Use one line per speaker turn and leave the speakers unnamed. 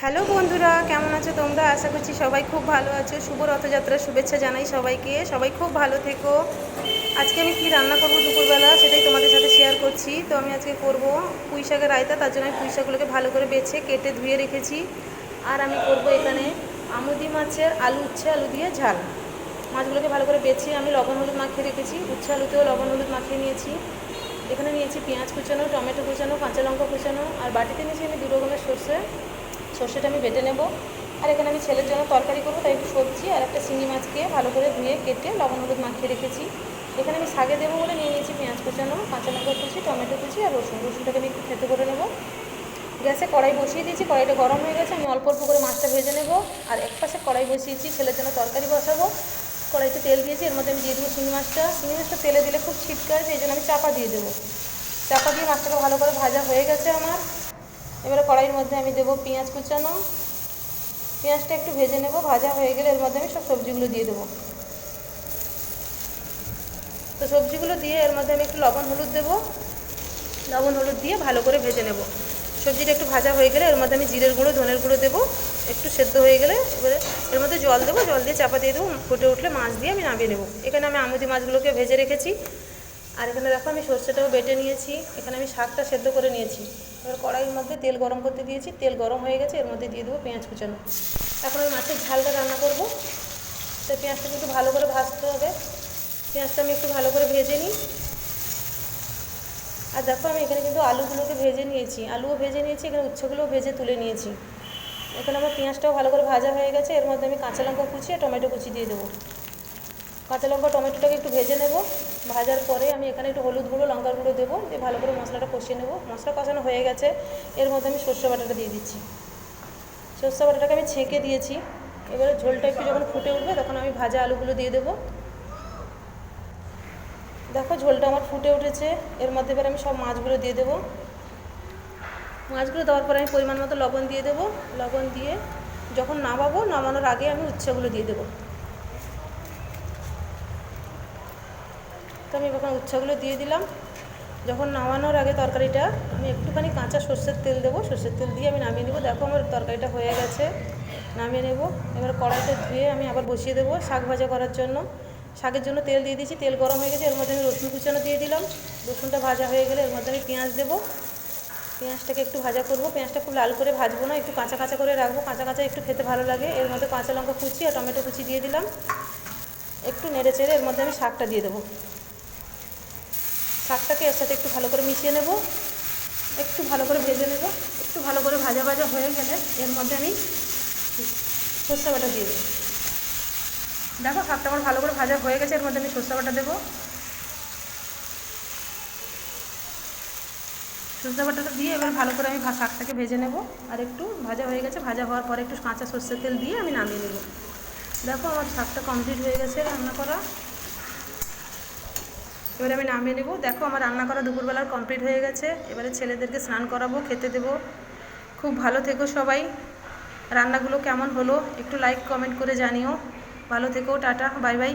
Hello বন্ধুরা, কেমন আছো তোমরা? আশা করছি সবাই খুব ভালো আছো। শুভ রথযাত্রার শুভেচ্ছা জানাই সবাইকে। সবাই খুব ভালো থেকো। আজকে আমি কি রান্না করব দুপুরবেলা সেটাই তোমাদের সাথে শেয়ার করছি। তো আমি আজকে করব পুঁই শাকের রায়তা। তার জন্য আমি পুঁই শাকগুলোকে ভালো করে বেছে কেটে ধুয়ে রেখেছি। আর আমি করব এখানে আমুদি মাছের উচ্ছে আলু দিয়ে ঝাল। মাছগুলোকে ভালো করে বেছে আমি লবণ হলুদ মাখিয়ে রেখেছি। উচ্ছে আলুতেও লবণ হলুদ মাখিয়ে নিয়েছি। এখানে নিয়েছি পেঁয়াজ কুচানো, টমেটো কুচানো, কাঁচা লঙ্কা কুচানো, আর বাটিতে নিয়েছি আমি 2 রকমের সর্ষেটা আমি বেটে নেব। আর এখানে আমি ছেলের জন্য তরকারি করবো, তাই একটু সবজি আর একটা চিংড়ি মাছকে ভালো করে ধুয়ে কেটে লবণ হলুদ মাখিয়ে রেখেছি। এখানে আমি শাকে দেবো বলে নিয়ে নিয়েছি পেঁয়াজ কুচানো, কাঁচা লঙ্কা কুচি, টমেটো কুচি আর রসুনটাকে আমি একটু থেতো করে নেব। গ্যাসে কড়াই বসিয়ে দিয়েছি, কড়াইটা গরম হয়ে গেছে। আমি অল্প অল্প করে মাছটা ভেজে নেব। আর এক পাশে কড়াই বসিয়েছি, ছেলের জন্য তরকারি বসাবো। কড়াইতে তেল দিয়েছি, এর মধ্যে আমি দিয়ে দেবো চিংড়ি মাছটা তেলে দিলে খুব ছিটকায়, সেই জন্য আমি চাপা দিয়ে দেবো। চাপা দিয়ে মাছটাকে ভালো করে ভাজা হয়ে গেছে আমার। এবারে কড়াইয়ের মধ্যে আমি দেবো পেঁয়াজ কুচানো। পেঁয়াজটা একটু ভেজে নেব, ভাজা হয়ে গেলে এর মধ্যে আমি সব সবজিগুলো দিয়ে দেবো। তো সবজিগুলো দিয়ে এর মধ্যে আমি একটু লবণ হলুদ দেবো। লবণ হলুদ দিয়ে ভালো করে ভেজে নেব। সবজিটা একটু ভাজা হয়ে গেলে এর মধ্যে আমি জিরের গুঁড়ো, ধনের গুঁড়ো দেবো। একটু সেদ্ধ হয়ে গেলে এবারে এর মধ্যে জল দেবো, জল দিয়ে চাপা দিয়ে দেবো। ফুটে উঠলে মাছ দিয়ে আমি নামিয়ে নেব। এখানে আমি আমুদি মাছগুলোকে ভেজে রেখেছি। আর এখানে দেখো আমি সর্ষেটাও বেটে নিয়েছি। এখানে আমি শাকটা সেদ্ধ করে নিয়েছি। এবার কড়াইয়ের মধ্যে তেল গরম করতে দিয়েছি, তেল গরম হয়ে গেছে, এর মধ্যে দিয়ে দেবো পেঁয়াজ কুচানো। এখন আমি মাছের ঝালটা রান্না করব। তো পেঁয়াজটাকে একটু ভালো করে ভাজতে হবে। পেঁয়াজটা আমি একটু ভালো করে ভেজে নিই। আর দেখো আমি এখানে কিন্তু আলুগুলোকে ভেজে নিয়েছি, আলুও ভেজে নিয়েছি, এখানে উচ্ছেগুলোও ভেজে তুলে নিয়েছি। এখানে আমার পেঁয়াজটাও ভালো করে ভাজা হয়ে গেছে। এর মধ্যে আমি কাঁচা লঙ্কা কুচি আর টমেটো কুচি দিয়ে দেবো। কাঁচা লঙ্কা টমেটোটাকে একটু ভেজে নেব। ভাজার পরে আমি এখানে একটু হলুদ গুঁড়ো, লঙ্কার গুঁড়ো দেবো, দিয়ে ভালো করে মশলাটা কষিয়ে নেব। মশলা কষানো হয়ে গেছে, এর মধ্যে আমি সর্ষে বাটাটা দিয়ে দিচ্ছি। সর্ষে বাটাটাকে আমি ছেঁকে দিয়েছি। এবারে ঝোলটা একটু যখন ফুটে উঠবে তখন আমি ভাজা আলুগুলো দিয়ে দেবো। দেখো ঝোলটা আমার ফুটে উঠেছে। এর মধ্যে এবার আমি সব মাছগুলো দিয়ে দেবো। মাছগুলো দেওয়ার পরে আমি পরিমাণ মতো লবণ দিয়ে দেবো। লবণ দিয়ে যখন নামানোর আগে আমি উচ্ছেগুলো দিয়ে দেবো। তো আমি এখন উচ্ছেগুলো দিয়ে দিলাম। যখন নামানোর আগে তরকারিটা আমি একটুখানি কাঁচা সর্ষের তেল দেবো। সর্ষের তেল দিয়ে আমি নামিয়ে নেব। দেখো আমার তরকারিটা হয়ে গেছে, নামিয়ে নেব। এবার কড়াইটা ধুয়ে আমি আবার বসিয়ে দেবো শাক ভাজা করার জন্য। শাকের জন্য তেল দিয়ে দিয়েছি, তেল গরম হয়ে গেছে, এর মধ্যে আমি রসুন কুচানো দিয়ে দিলাম। রসুনটা ভাজা হয়ে গেলে এর মধ্যে আমি পেঁয়াজ দেবো। পেঁয়াজটাকে একটু ভাজা করব। পেঁয়াজটা খুব লাল করে ভাজবো না, একটু কাঁচা কাঁচা করে রাখবো। কাঁচা কাঁচা একটু খেতে ভালো লাগে। এর মধ্যে কাঁচা লঙ্কা কুচি আর টমেটো কুচি দিয়ে দিলাম। একটু নেড়ে চেড়ে এর মধ্যে আমি শাকটা দিয়ে দেবো। শাকটাকে এর সাথে একটু ভালো করে মিশিয়ে নেব, একটু ভালো করে ভেজে নেব। একটু ভালো করে ভাজা ভাজা হয়ে গেলে এর মধ্যে আমি সর্ষে বাটা দিয়ে দেবো। দেখো শাকটা আমার ভালো করে ভাজা হয়ে গেছে, এর মধ্যে আমি সর্ষে বাটা দেবো। সর্ষে বাটাটা দিয়ে এবার ভালো করে আমি শাকটাকে ভেজে নেব। আর একটু ভাজা হয়ে গেছে, ভাজা হওয়ার পরে একটু কাঁচা সর্ষের তেল দিয়ে আমি নামিয়ে নেব। দেখো আমার শাকটা কমপ্লিট হয়ে গেছে রান্না করা। এবারে আমি নামিয়ে নেব। দেখো আমার রান্না করা দুপুরবেলার কমপ্লিট হয়ে গেছে। এবারে ছেলেদেরকে স্নান করাবো, খেতে দেবো। খুব ভালো থেকো সবাই। রান্নাগুলো কেমন হলো একটু লাইক কমেন্ট করে জানিও। ভালো থেকো, টাটা, বাই বাই।